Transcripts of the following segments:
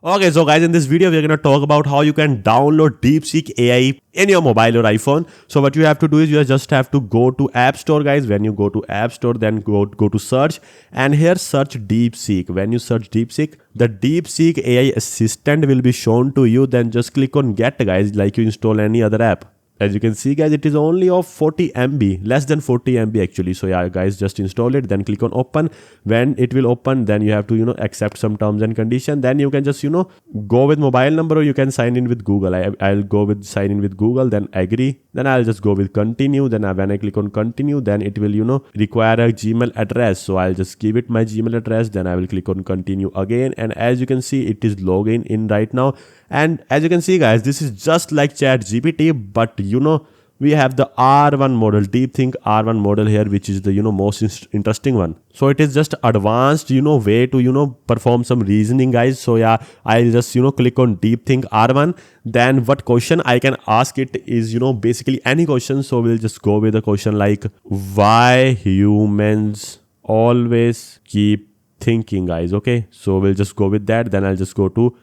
Okay, so guys, in this video, we're going to talk about how you can download DeepSeek AI in your mobile or iPhone. So what you have to do is you just have to go to App Store, guys. When you go to App Store, then go to search, and here search DeepSeek. When you search DeepSeek, the DeepSeek AI assistant will be shown to you. Then just click on Get, guys, like you install any other app. As you can see, guys, it is only of 40 MB, less than 40 MB actually. So yeah, guys, just install it, then click on open. When it will open, then you have to accept some terms and condition. Then you can just go with mobile number, or you can sign in with Google. I'll go with sign in with Google, then agree. Then I'll just go with continue. Then when I click on continue, then it will require a Gmail address. So I'll just give it my Gmail address. Then I will click on continue again. And as you can see, it is logging in right now. And as you can see, guys, this is just like ChatGPT, but we have the R1 model, DeepThink R1 model here, which is the most interesting one. So it is just advanced way to perform some reasoning, guys. So yeah, I'll just click on DeepThink R1. Then what question I can ask it is basically any question. So we'll just go with a question like, why humans always keep thinking, guys. Okay, so we'll just go with that. Then I'll just go to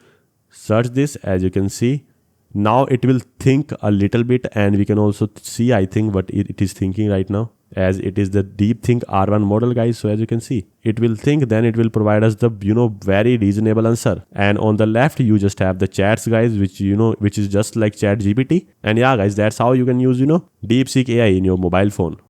search this. As you can see, now it will think a little bit, and we can also see, I think, what it is thinking right now, as it is the DeepThink R1 model, guys. So as you can see, it will think, then it will provide us the very reasonable answer. And on the left, you just have the chats, guys, which is just like ChatGPT. And yeah, guys, that's how you can use DeepSeek AI in your mobile phone.